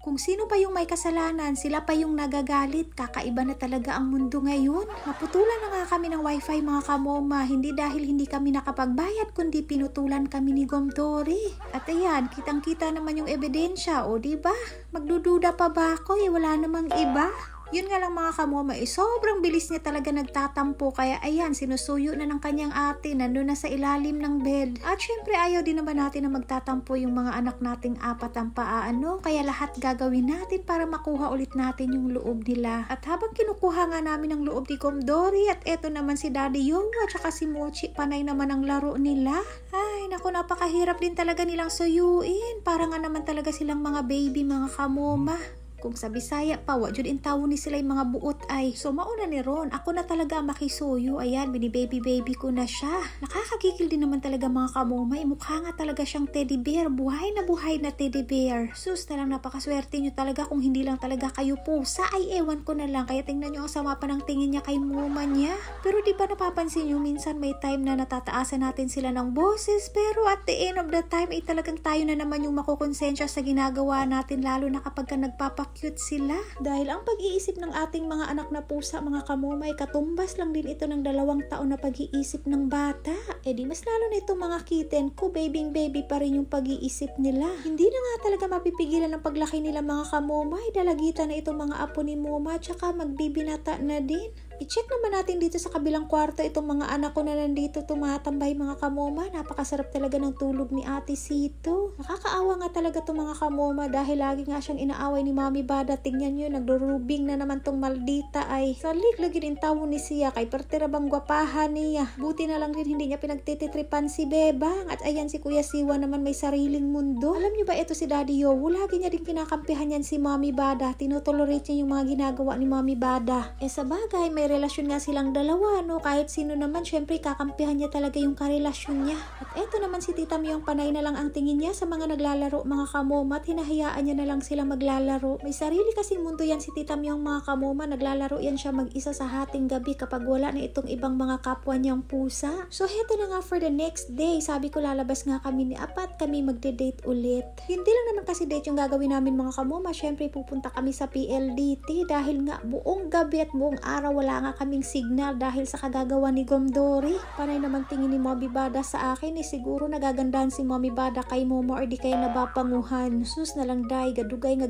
Kung sino pa yung may kasalanan, sila pa yung nagagalit. Kakaiba na talaga ang mundo ngayon. Naputulan na nga kami ng wifi mga kamoma. Hindi dahil hindi kami nakapagbayad, kundi pinutulan kami ni Gomdori. At ayan, kitang-kita naman yung ebidensya. O diba? Magdududa pa ba ako? Wala namang iba. Yun nga lang mga kamoma, sobrang bilis niya talaga nagtatampo. Kaya ayan, sinusuyo na ng kanyang ate, nandun na sa ilalim ng bed. At syempre ayaw din naman natin na magtatampo yung mga anak nating apat ang paano. Kaya lahat gagawin natin para makuha ulit natin yung loob nila. At habang kinukuha nga namin ang loob ni Gomdori, at eto naman si Daddy Yowa at si Mochi, panay naman ang laro nila. Ay naku, napakahirap din talaga nilang suyuin. Para nga naman talaga silang mga baby mga kamoma. Kung sa Bisaya pa, wa jud intawo ni sila yung mga buot ay. So mauna ni Ron, ako na talaga makisuyo. Ayan, bini-baby ko na siya. Nakakagigil din naman talaga mga kamoma. Mukha nga talaga siyang teddy bear. Buhay na teddy bear. Sus na lang, napakaswerte nyo talaga kung hindi lang talaga kayo pusa. Ay ewan ko na lang. Kaya tingnan nyo ang sama pa ng tingin niya kay mama niya. Pero di ba napapansin nyo, minsan may time na natataasan natin sila ng boses. Pero at the end of the time, ay talagang tayo na naman yung makukonsensya sa ginagawa natin. Lalo na kapag ka nagpapakute sila. Dahil ang pag-iisip ng ating mga anak na pusa mga kamoma ay katumbas lang din ito ng 2 taon na pag-iisip ng bata. E di mas lalo na itong mga kitten ko, baby pa rin yung pag-iisip nila. Hindi na nga talaga mapipigilan ang paglaki nila mga kamoma. Ay dalagitan na itong mga apo ni mama, tsaka magbibinata na din. I-check naman natin dito sa kabilang kwarto itong mga anak ko na nandito tumatambay mga kamoma. Napakasarap talaga ng tulog ni Ate Sito. Nakakaawa nga talaga itong mga kamoma dahil lagi nga siyang inaaway ni Mami Bada. Tingnan nyo, nagdurubing na naman tong maldita ay. Salig lagi din tawo ni siya kay pertirabang gwapahan niya. Buti na lang din hindi niya pinagtititripan si Bebang. At ayan si Kuya Siwa naman may sariling mundo. Alam nyo ba ito si Daddy Yowo? Lagi niya din kinakampihan yan si Mami Bada. Tinotolerate niya yung mga ginagawa ni Mami Bada. Sa bagay, may relasyon nga silang dalawa, no? Kahit sino naman, syempre kakampihan niya talaga yung karelasyon niya. At eto naman si Tita Miyong panay na lang ang tingin niya sa mga naglalaro mga kamoma at hinahayaan niya na lang sila maglalaro. May sarili kasing mundo yan si Tita Miyong mga kamoma. Naglalaro yan siya mag-isa sa hating gabi kapag wala na itong ibang mga kapwa niyang pusa. So heto na nga for the next day. Sabi ko lalabas nga kami ni Apa at kami magde-date ulit. Hindi lang naman kasi date yung gagawin namin mga kamoma. Syempre pupunta kami sa PLDT dahil nga buong gabi at buong araw wala nga kaming signal dahil sa kagagawa ni Gomdori. Panay naman tingin ni Mommy Bada sa akin siguro nagagandahan si Mommy Bada kay Momo or di kaya nabapanguhan. Sus na lang day, gadugay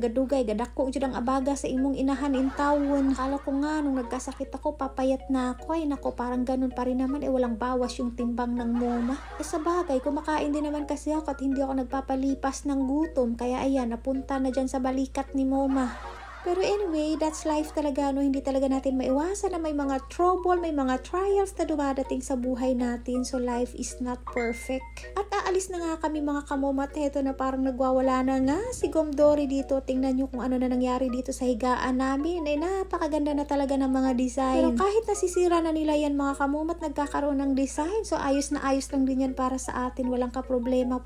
gadako jud ang abaga sa imong inahan in tawon. Akala ko nga nung nagkasakit ako papayat na ako. Ay nako, parang ganun pa rin naman walang bawas yung timbang ng moma. Sa bagay, kumakain din naman kasi ako at hindi ako nagpapalipas ng gutom. Kaya ayan, napunta na dyan sa balikat ni moma. Pero anyway, that's life talaga, no? Hindi talaga natin maiwasan na may mga trouble, may mga trials na dumadating sa buhay natin. So life is not perfect. At aalis na nga kami mga kamoma at heto na parang nagwawala na nga si Gomdori dito. Tingnan nyo kung ano na nangyari dito sa higaan namin. Napakaganda na talaga ng mga design. Pero kahit nasisira na nila yan mga kamoma at nagkakaroon ng design, so ayos na ayos lang din yan para sa atin. Walang ka-problema.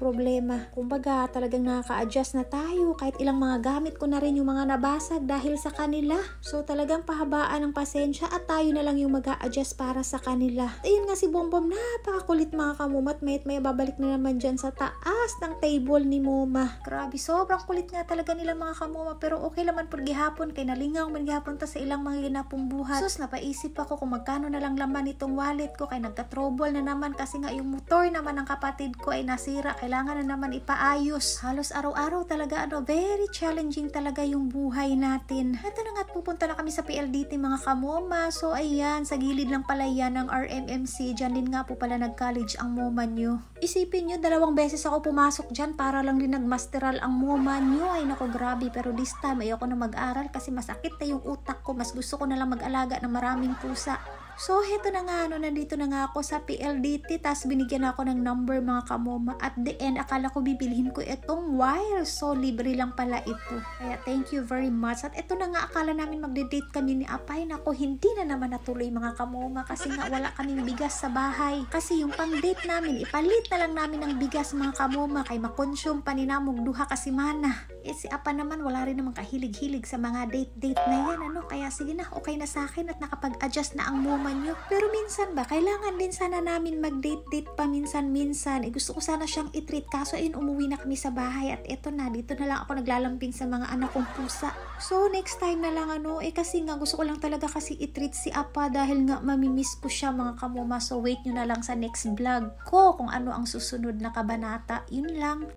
Kumbaga talagang nakaka-adjust na tayo. Kahit ilang mga gamit ko na rin yung mga nabasag dahil sa kanila. So talagang pahabaan ng pasensya at tayo na lang yung mag-a-adjust para sa kanila. At ayun nga si Bombom, napakakulit mga kamumat. May babalik na naman dyan sa taas ng table ni Moma. Grabe, sobrang kulit nga talaga nila mga kamuma. Pero okay naman pag gihapon kay nalingaw man gihapon ta sa ilang mga ginapong buhat. Sus, napaisip ako kung magkano na lang laman itong wallet ko kay nagka-trouble na naman kasi nga yung motor naman ng kapatid ko ay nasira. Kailangan na naman ipaayos. Halos araw-araw talaga very challenging talaga yung buhay natin. Ito na nga at pupunta na kami sa PLDT mga kamoma. So ayan, sa gilid lang pala yan ng RMMC. Diyan din nga po pala nag-college ang moma nyo. Isipin nyo, 2 beses ako pumasok dyan para lang din nagmasteral ang moma nyo. Ay nako, grabe. Pero this time ayoko na mag-aral kasi masakit na yung utak ko. Mas gusto ko na lang mag-alaga ng maraming pusa. So, heto na nga, nandito na nga ako sa PLDT, tas binigyan ako ng number mga kamoma. At the end, akala ko bibilhin ko itong wire. So, libre lang pala ito. Kaya, thank you very much. At ito na nga, akala namin magde-date kami ni Apay. Nako, hindi na naman natuloy mga kamoma kasi nga wala kaming bigas sa bahay. Kasi yung pang-date namin, ipalit na lang namin ng bigas mga kamoma kay makonsume pa ni namog duha kasi mana. Si Apa naman, wala rin namang kahilig-hilig sa mga date-date na yan. Kaya sige na, okay na sa akin at nakapag-adjust na ang moma naman nyo. Pero minsan ba, kailangan din sana namin mag-date-date pa minsan-minsan. Gusto ko sana siyang i-treat, kaso ayun, umuwi na kami sa bahay at eto na, dito na lang ako naglalambing sa mga anak kong pusa. So next time na lang kasi nga gusto ko lang talaga kasi i-treat si Apa dahil nga mamimiss ko siya mga kamoma. So wait nyo na lang sa next vlog ko kung ano ang susunod na kabanata. Yun lang.